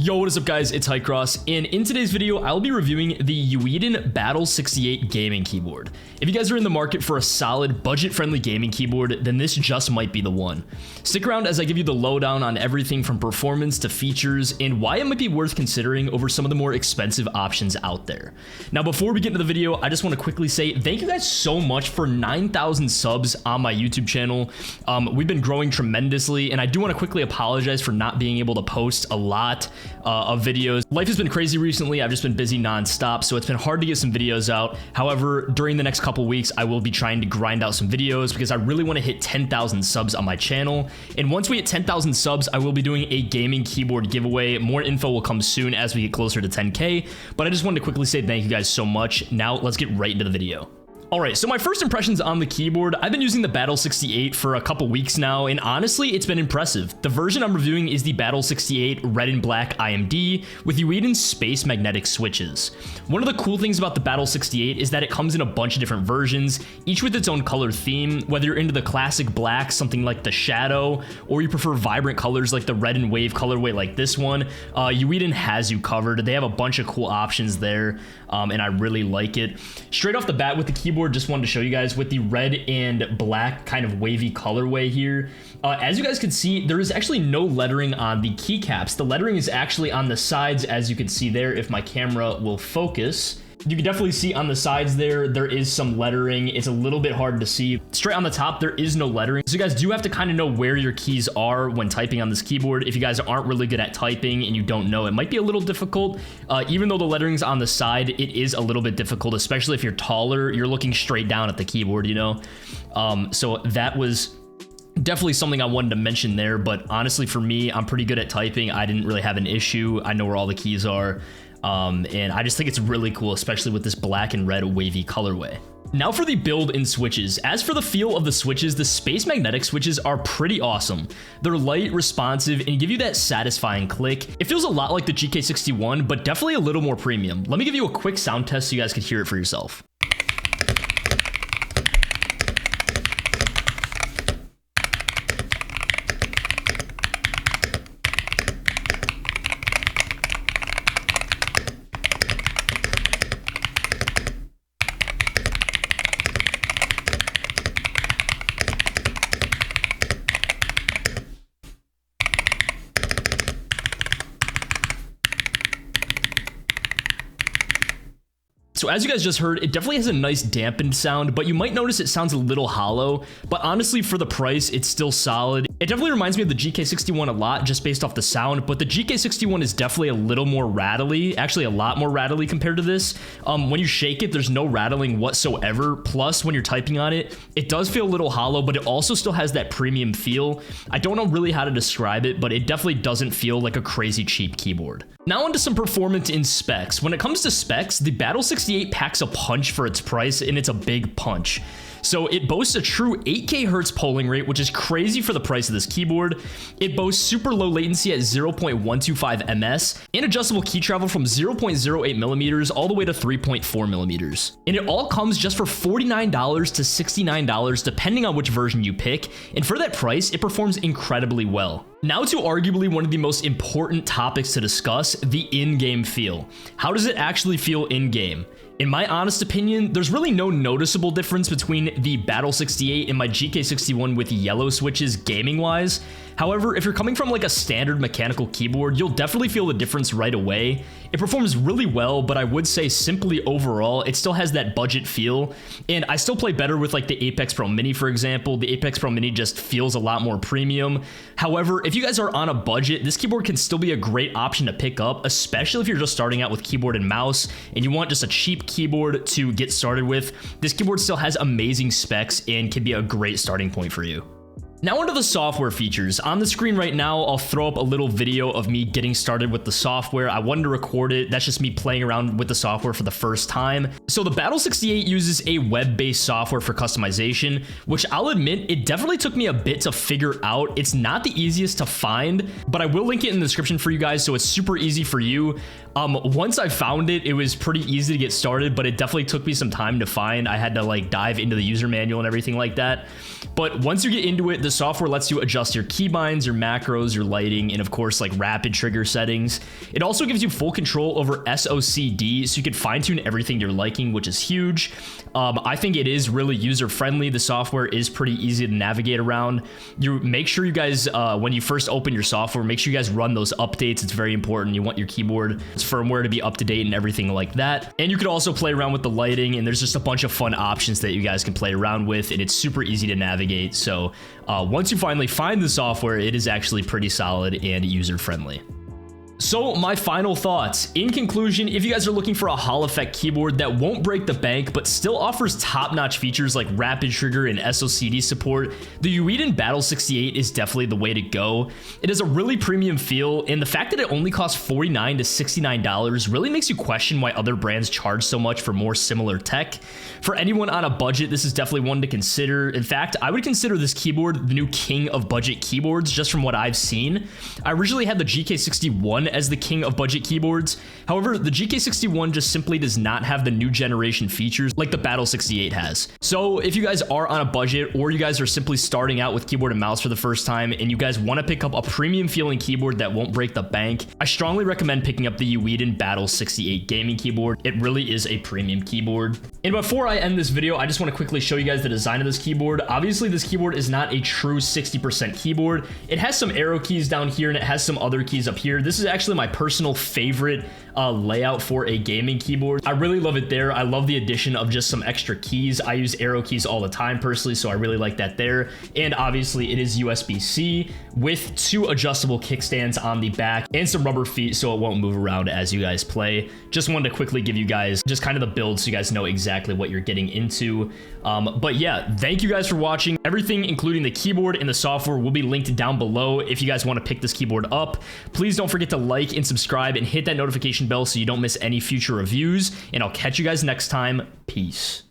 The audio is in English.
Yo, what is up guys, it's Hycross, and in today's video, I'll be reviewing the EWEADN Battle68 gaming keyboard. If you guys are in the market for a solid, budget-friendly gaming keyboard, then this just might be the one. Stick around as I give you the lowdown on everything from performance to features, and why it might be worth considering over some of the more expensive options out there. Now, before we get into the video, I just want to quickly say thank you guys so much for 9,000 subs on my YouTube channel. We've been growing tremendously, and I do want to quickly apologize for not being able to post a lot of videos. Life has been crazy recently. I've just been busy nonstop, so it's been hard to get some videos out. However, during the next couple weeks, I will be trying to grind out some videos because I really want to hit 10,000 subs on my channel. And once we hit 10,000 subs, I will be doing a gaming keyboard giveaway. More info will come soon as we get closer to 10K, but I just wanted to quickly say thank you guys so much. Now let's get right into the video. Alright, so my first impressions on the keyboard, I've been using the Battle68 for a couple weeks now, and honestly, it's been impressive. The version I'm reviewing is the Battle68 Red and Black IMD with EWEADN Space Magnetic switches. One of the cool things about the Battle68 is that it comes in a bunch of different versions, each with its own color theme, whether you're into the classic black, something like the Shadow, or you prefer vibrant colors like the Red and Wave colorway like this one, EWEADN has you covered. They have a bunch of cool options there, and I really like it. Straight off the bat with the keyboard, just wanted to show you guys with the red and black kind of wavy colorway here. As you guys can see, there is actually no lettering on the keycaps. The lettering is actually on the sides, as you can see there, if my camera will focus. You can definitely see on the sides there is some lettering. It's a little bit hard to see. Straight on the top, there is no lettering. So you guys do have to kind of know where your keys are when typing on this keyboard. If you guys aren't really good at typing and you don't know, it might be a little difficult. Even though the lettering's on the side, it is a little bit difficult, especially if you're taller. You're looking straight down at the keyboard, you know? So that was definitely something I wanted to mention there. But honestly, for me, I'm pretty good at typing. I didn't really have an issue. I know where all the keys are. And I just think it's really cool, especially with this black and red wavy colorway. Now for the build and switches. As for the feel of the switches, the Space Magnetic switches are pretty awesome. They're light, responsive, and give you that satisfying click. It feels a lot like the GK61, but definitely a little more premium. Let me give you a quick sound test so you guys can hear it for yourself. So as you guys just heard, it definitely has a nice dampened sound, but you might notice it sounds a little hollow, but honestly for the price, it's still solid. It definitely reminds me of the GK61 a lot just based off the sound, but the GK61 is definitely a little more rattly, actually a lot more rattly compared to this. When you shake it, there's no rattling whatsoever. Plus, when you're typing on it, it does feel a little hollow, but it also still has that premium feel. I don't know really how to describe it, but it definitely doesn't feel like a crazy cheap keyboard. Now onto some performance in specs. When it comes to specs, the Battle68 packs a punch for its price, and it's a big punch. So it boasts a true 8K Hertz polling rate, which is crazy for the price of this keyboard. It boasts super low latency at 0.125 ms and adjustable key travel from 0.08 millimeters all the way to 3.4 millimeters. And it all comes just for $49 to $69 depending on which version you pick. And for that price, it performs incredibly well. Now to arguably one of the most important topics to discuss, the in-game feel. How does it actually feel in-game? In my honest opinion, there's really no noticeable difference between the Battle68 and my GK61 with yellow switches gaming-wise. However, if you're coming from like a standard mechanical keyboard, you'll definitely feel the difference right away. It performs really well, but I would say simply overall, it still has that budget feel. And I still play better with like the Apex Pro Mini, for example. The Apex Pro Mini just feels a lot more premium. However, if you guys are on a budget, this keyboard can still be a great option to pick up, especially if you're just starting out with keyboard and mouse and you want just a cheap keyboard to get started with. This keyboard still has amazing specs and can be a great starting point for you. Now onto the software features. On the screen right now, I'll throw up a little video of me getting started with the software. I wanted to record it. That's just me playing around with the software for the first time. So the Battle68 uses a web-based software for customization, which I'll admit, it definitely took me a bit to figure out. It's not the easiest to find, but I will link it in the description for you guys, so it's super easy for you. Once I found it, it was pretty easy to get started, but it definitely took me some time to find. I had to like dive into the user manual and everything like that. But once you get into it, the the software lets you adjust your keybinds, your macros, your lighting, and of course like rapid trigger settings. It also gives you full control over SOCD, so you can fine-tune everything you're liking, which is huge. I think it is really user-friendly. The software is pretty easy to navigate around. You make sure you guys, when you first open your software, make sure you guys run those updates. It's very important. You want your keyboard firmware to be up to date and everything like that. And you could also play around with the lighting, and there's just a bunch of fun options that you guys can play around with, and it's super easy to navigate. So once you finally find the software, it is actually pretty solid and user-friendly. So my final thoughts. In conclusion, if you guys are looking for a Hall effect keyboard that won't break the bank but still offers top-notch features like rapid trigger and SOCD support, the EWEADN Battle68 is definitely the way to go. It has a really premium feel, and the fact that it only costs $49 to $69 really makes you question why other brands charge so much for more similar tech. For anyone on a budget, this is definitely one to consider. In fact, I would consider this keyboard the new king of budget keyboards just from what I've seen. I originally had the GK61 as the king of budget keyboards. However, the GK61 just simply does not have the new generation features like the Battle68 has. So if you guys are on a budget, or you guys are simply starting out with keyboard and mouse for the first time and you guys want to pick up a premium feeling keyboard that won't break the bank, I strongly recommend picking up the EWEADN Battle68 gaming keyboard. It really is a premium keyboard. And before I end this video, I just want to quickly show you guys the design of this keyboard. Obviously, this keyboard is not a true 60% keyboard. It has some arrow keys down here and it has some other keys up here. This is actually my personal favorite layout for a gaming keyboard. I really love it there. I love the addition of just some extra keys. I use arrow keys all the time personally, so I really like that there. And obviously it is USB-C with 2 adjustable kickstands on the back and some rubber feet so it won't move around as you guys play. Just wanted to quickly give you guys just kind of the build so you guys know exactly what you're getting into. But yeah, thank you guys for watching. Everything, including the keyboard and the software, will be linked down below if you guys want to pick this keyboard up. Please don't forget to like and subscribe and hit that notification bell so you don't miss any future reviews, and I'll catch you guys next time. Peace.